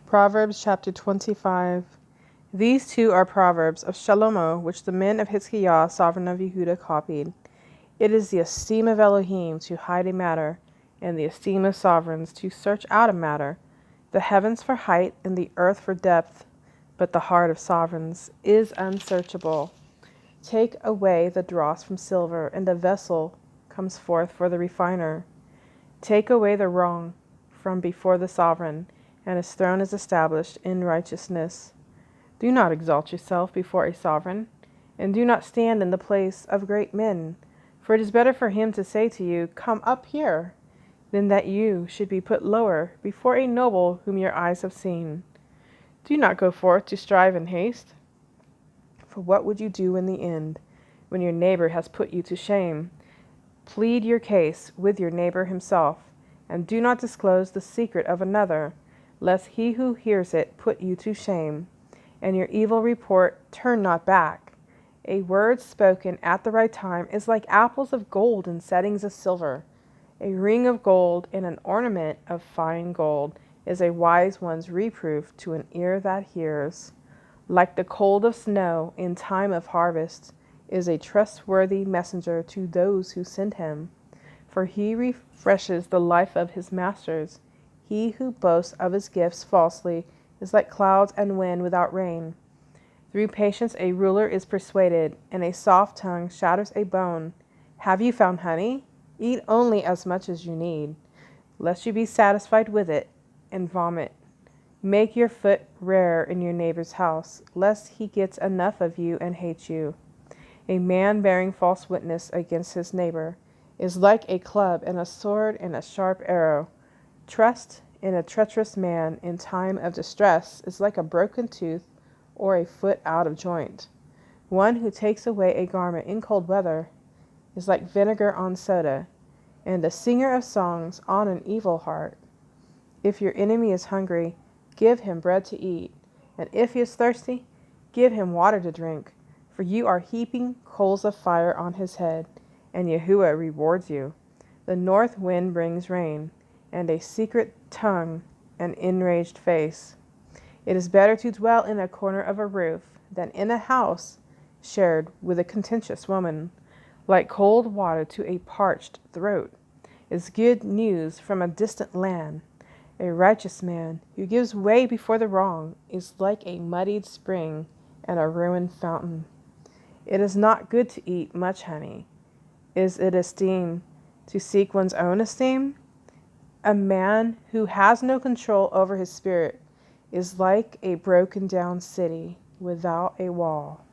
Proverbs Chapter 25. These two are proverbs of Shalomo, which the men of Hiskiah, sovereign of Yehuda, copied. It is the esteem of Elohim to hide a matter, and the esteem of sovereigns to search out a matter. The heavens for height, and the earth for depth, but the heart of sovereigns is unsearchable. Take away the dross from silver, and a vessel comes forth for the refiner. Take away the wrong from before the sovereign, and his throne is established in righteousness. Do not exalt yourself before a sovereign, and do not stand in the place of great men, for it is better for him to say to you, "Come up here," than that you should be put lower before a noble whom your eyes have seen. Do not go forth to strive in haste, for what would you do in the end, when your neighbor has put you to shame? Plead your case with your neighbor himself, and do not disclose the secret of another, lest he who hears it put you to shame, and your evil report turn not back. A word spoken at the right time is like apples of gold in settings of silver. A ring of gold and an ornament of fine gold is a wise one's reproof to an ear that hears. Like the cold of snow in time of harvest is a trustworthy messenger to those who send him, for he refreshes the life of his masters. He who boasts of his gifts falsely is like clouds and wind without rain. Through patience a ruler is persuaded, and a soft tongue shatters a bone. Have you found honey? Eat only as much as you need, lest you be satisfied with it and vomit. Make your foot rare in your neighbor's house, lest he gets enough of you and hates you. A man bearing false witness against his neighbor is like a club and a sword and a sharp arrow. Trust in a treacherous man in time of distress is like a broken tooth or a foot out of joint. One who takes away a garment in cold weather is like vinegar on soda, and a singer of songs on an evil heart. If your enemy is hungry, give him bread to eat, and if he is thirsty, give him water to drink, for you are heaping coals of fire on his head, and Yahuwah rewards you. The north wind brings rain, and a secret tongue, an enraged face. It is better to dwell in a corner of a roof than in a house shared with a contentious woman. Like cold water to a parched throat is good news from a distant land. A righteous man who gives way before the wrong is like a muddied spring and a ruined fountain. It is not good to eat much honey. Is it esteemed to seek one's own esteem? A man who has no control over his spirit is like a broken down city without a wall.